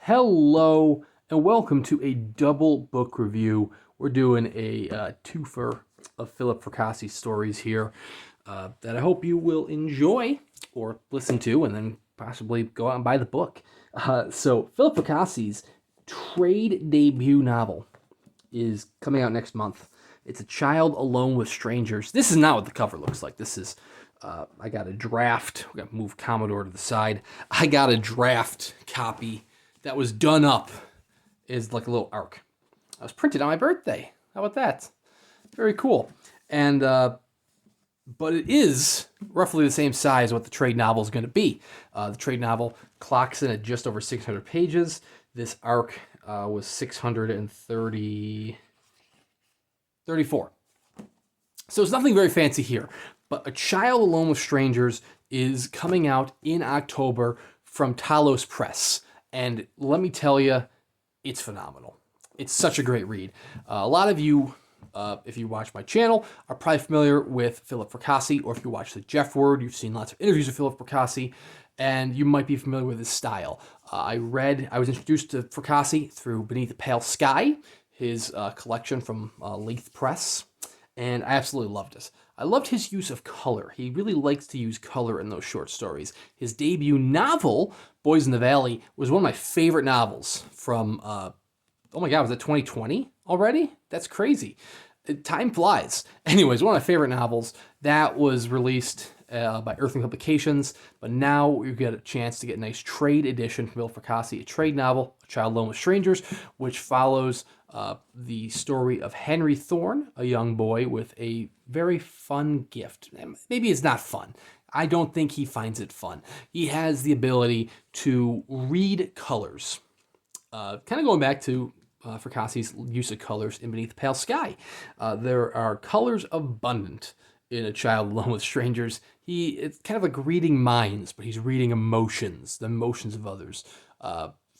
Hello and welcome to a double book review. We're doing a twofer of Philip Fracassi stories here that I hope you will enjoy or listen to and then possibly go out and buy the book. So Philip Fracassi's trade debut novel is coming out next month. It's A Child Alone with Strangers. This is not what the cover looks like. This is, I got a draft. We got to move Commodore to the side. I got a draft copy that was done up is like a little arc. I was printed on my birthday. How about that? Very cool. And but it is roughly the same size as what the trade novel is going to be. The trade novel clocks in at just over 600 pages. This arc was 634. So it's nothing very fancy here. But A Child Alone with Strangers is coming out in October from Talos Press. And let me tell you, it's phenomenal. It's such a great read. A lot of you, if you watch my channel, are probably familiar with Philip Fracassi, or if you watch the Jeff Word, you've seen lots of interviews with Philip Fracassi, and you might be familiar with his style. I was introduced to Fracassi through Beneath the Pale Sky, his collection from Leith Press, and I absolutely loved it. I loved his use of color. He really likes to use color in those short stories. His debut novel, Boys in the Valley, was one of my favorite novels from, oh my God, was it 2020 already? That's crazy. Time flies. Anyways, one of my favorite novels. That was released by Earthling Publications, but now you get a chance to get a nice trade edition from Bill Fracassi, a trade novel, A Child Alone with Strangers, which follows the story of Henry Thorne, a young boy with a very fun gift. Maybe it's not fun. I don't think he finds it fun. He has the ability to read colors. Kind of going back to Fracassi's use of colors in Beneath the Pale Sky. There are colors abundant in A Child Alone with Strangers. It's kind of like reading minds, but he's reading emotions, the emotions of others,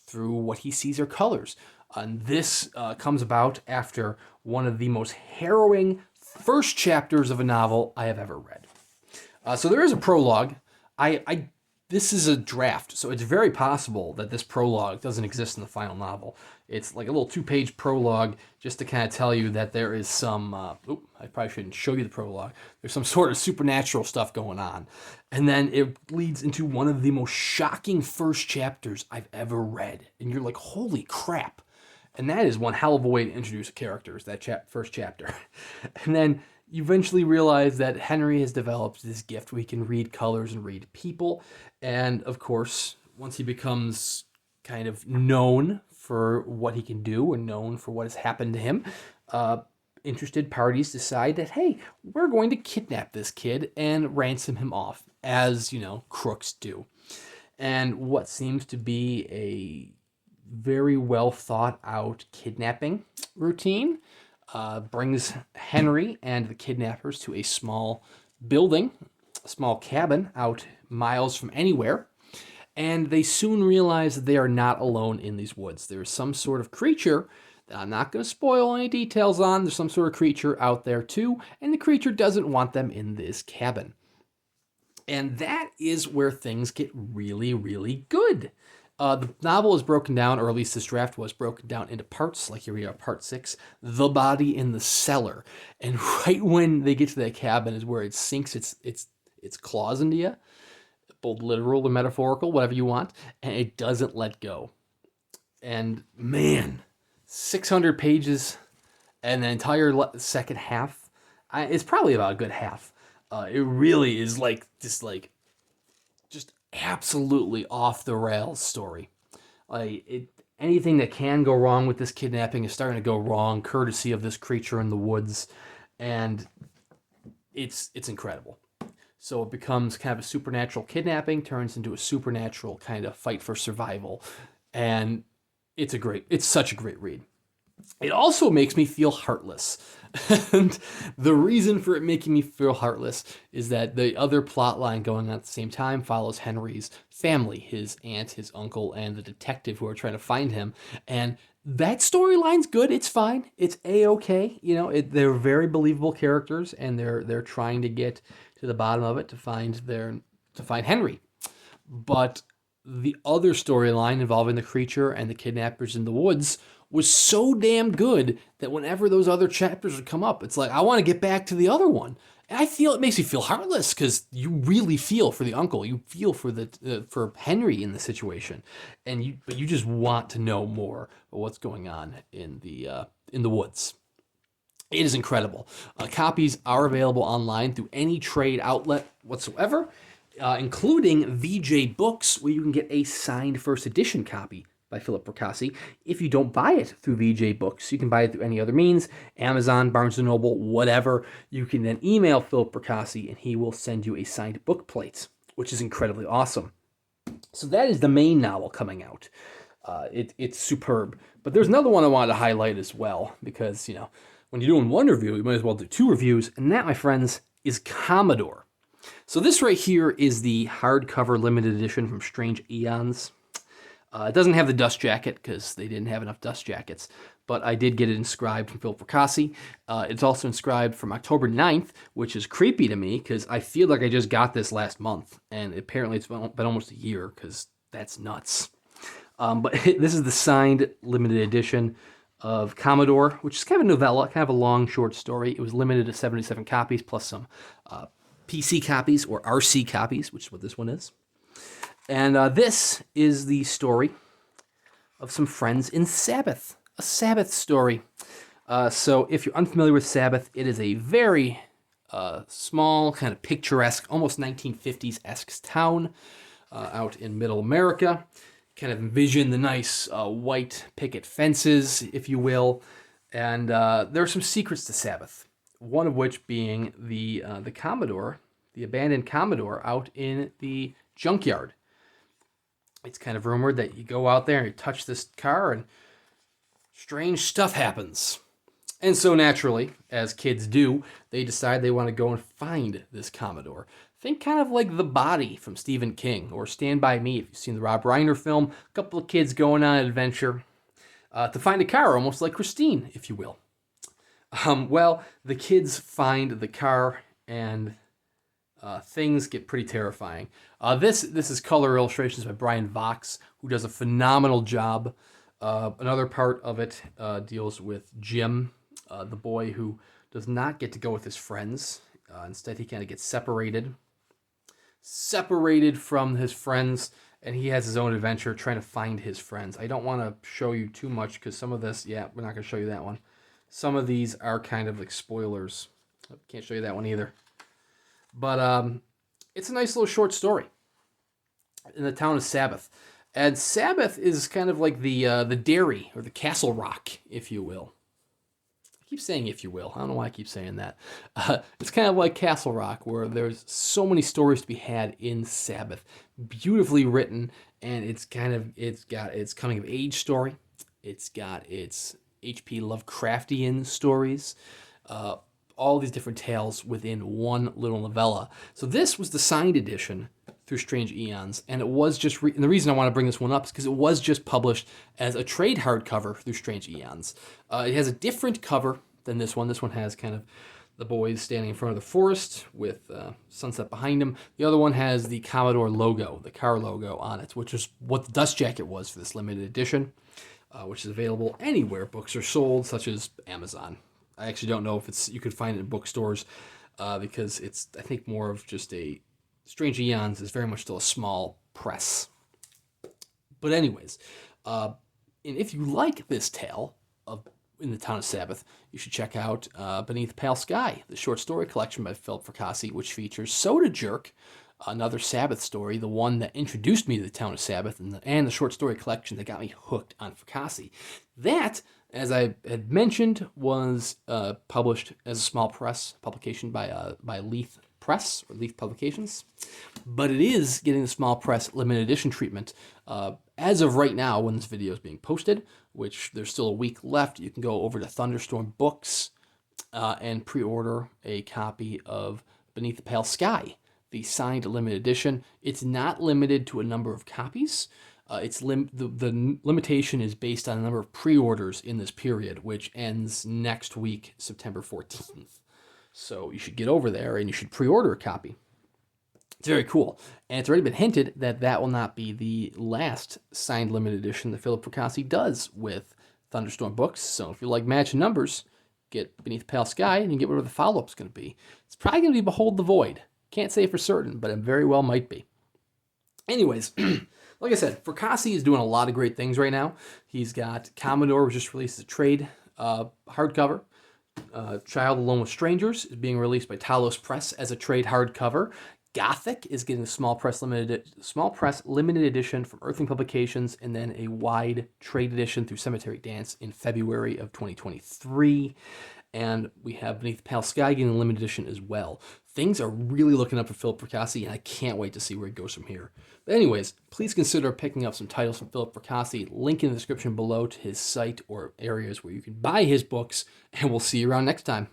through what he sees are colors. And this comes about after one of the most harrowing first chapters of a novel I have ever read. So there is a prologue. This is a draft, so it's very possible that this prologue doesn't exist in the final novel. It's like a little 2-page prologue just to kind of tell you that there is some, I probably shouldn't show you the prologue. There's some sort of supernatural stuff going on. And then it leads into one of the most shocking first chapters I've ever read. And you're like, holy crap. And that is one hell of a way to introduce a character, is that first chapter. And then you eventually realize that Henry has developed this gift where he can read colors and read people. And of course, once he becomes kind of known for what he can do and known for what has happened to him, interested parties decide that, hey, we're going to kidnap this kid and ransom him off, as, crooks do. And what seems to be a very well thought out kidnapping routine brings Henry and the kidnappers to a small building, a small cabin out miles from anywhere, and they soon realize that they are not alone in these woods. There's some sort of creature that I'm not going to spoil any details on. There's some sort of creature out there too, and the creature doesn't want them in this cabin. And that is where things get really, really good. The novel is broken down, or at least this draft was broken down into parts, like here we are, part 6, The Body in the Cellar. And right when they get to that cabin is where it sinks its claws into you, both literal or metaphorical, whatever you want, and it doesn't let go. And man, 600 pages and the entire second half, it's probably about a good half. It really is just absolutely off the rails story. Anything that can go wrong with this kidnapping is starting to go wrong, courtesy of this creature in the woods, and it's incredible. So it becomes kind of a supernatural kidnapping, turns into a supernatural kind of fight for survival, and it's such a great read. It also makes me feel heartless. And the reason for it making me feel heartless is that the other plot line going on at the same time follows Henry's family, his aunt, his uncle, and the detective who are trying to find him. And that storyline's good. It's fine. It's A-okay. They're very believable characters, and they're trying to get to the bottom of it to find Henry. But the other storyline involving the creature and the kidnappers in the woods was so damn good that whenever those other chapters would come up, it's like, I want to get back to the other one. And I feel it makes you feel heartless because you really feel for the uncle. You feel for for Henry in the situation, but you just want to know more about what's going on in the woods. It is incredible. Copies are available online through any trade outlet whatsoever, including VJ Books, where you can get a signed first edition copy by Philip Fracassi. If you don't buy it through VJ Books, you can buy it through any other means, Amazon, Barnes & Noble, whatever. You can then email Philip Fracassi, and he will send you a signed book plate, which is incredibly awesome. So that is the main novel coming out. It's superb. But there's another one I wanted to highlight as well, because, when you're doing one review, you might as well do two reviews, and that, my friends, is Commodore. So this right here is the hardcover limited edition from Strange Aeons. It doesn't have the dust jacket because they didn't have enough dust jackets, but I did get it inscribed from Philip Fracassi. It's also inscribed from October 9th, which is creepy to me because I feel like I just got this last month, and apparently it's been almost a year because that's nuts. But this is the signed limited edition of Commodore, which is kind of a novella, kind of a long short story. It was limited to 77 copies plus some PC copies or RC copies, which is what this one is. And this is the story of some friends in Sabbath, a Sabbath story. So if you're unfamiliar with Sabbath, it is a very small, kind of picturesque, almost 1950s-esque town out in middle America. Kind of envision the nice white picket fences, if you will. And there are some secrets to Sabbath, one of which being the Commodore, the abandoned Commodore out in the junkyard. It's kind of rumored that you go out there and you touch this car and strange stuff happens. And so naturally, as kids do, they decide they want to go and find this Commodore. Think kind of like The Body from Stephen King or Stand By Me if you've seen the Rob Reiner film. A couple of kids going on an adventure to find a car, almost like Christine, if you will. Well, the kids find the car and things get pretty terrifying. This is color illustrations by Brian Vox, who does a phenomenal job. Another part of it deals with Jim, the boy who does not get to go with his friends. Instead, he kind of gets separated from his friends, and he has his own adventure trying to find his friends. I don't want to show you too much because some of this, we're not going to show you that one. Some of these are kind of like spoilers. Can't show you that one either. But it's a nice little short story in the town of Sabbath. And Sabbath is kind of like the dairy or the Castle Rock, if you will. I keep saying if you will. I don't know why I keep saying that. It's kind of like Castle Rock, where there's so many stories to be had in Sabbath. Beautifully written, and it's got its coming of age story. It's got its H.P. Lovecraftian stories. All these different tales within one little novella. So this was the signed edition through Strange Aeons, and it was just, and the reason I want to bring this one up is because it was just published as a trade hardcover through Strange Aeons. It has a different cover than this one. This one has kind of the boys standing in front of the forest with sunset behind them. The other one has the Commodore logo, the car logo on it, which is what the dust jacket was for this limited edition, which is available anywhere books are sold, such as Amazon. I actually don't know if you could find it in bookstores because it's, I think, more of just a Strange Aeons is very much still a small press. But anyways, and if you like this tale of in the town of Sabbath, you should check out Beneath the Pale Sky, the short story collection by Philip Fracassi, which features Soda Jerk, another Sabbath story, the one that introduced me to the town of Sabbath, and the short story collection that got me hooked on Fracassi. That, as I had mentioned, was published as a small press publication by Leith Press, or Leith Publications, but it is getting the small press limited edition treatment as of right now when this video is being posted, which there's still a week left. You can go over to Thunderstorm Books and pre-order a copy of Beneath the Pale Sky, the signed limited edition. It's not limited to a number of copies. The limitation is based on a number of pre-orders in this period, which ends next week, September 14th. So you should get over there and you should pre-order a copy. It's very cool. And it's already been hinted that that will not be the last signed limited edition that Philip Fracassi does with Thunderstorm Books. So if you like matching numbers, get Beneath the Pale Sky and you get whatever the follow-up's going to be. It's probably going to be Behold the Void. Can't say for certain, but it very well might be. Anyways, like I said, Fracassi is doing a lot of great things right now. He's got Commodore, which just released a trade hardcover. Child Alone with Strangers is being released by Talos Press as a trade hardcover. Gothic is getting a small press limited edition from Earthling Publications, and then a wide trade edition through Cemetery Dance in February of 2023. And we have Beneath the Pale Sky getting a limited edition as well. Things are really looking up for Philip Fracassi, and I can't wait to see where it goes from here. But anyways, please consider picking up some titles from Philip Fracassi. Link in the description below to his site or areas where you can buy his books, and we'll see you around next time.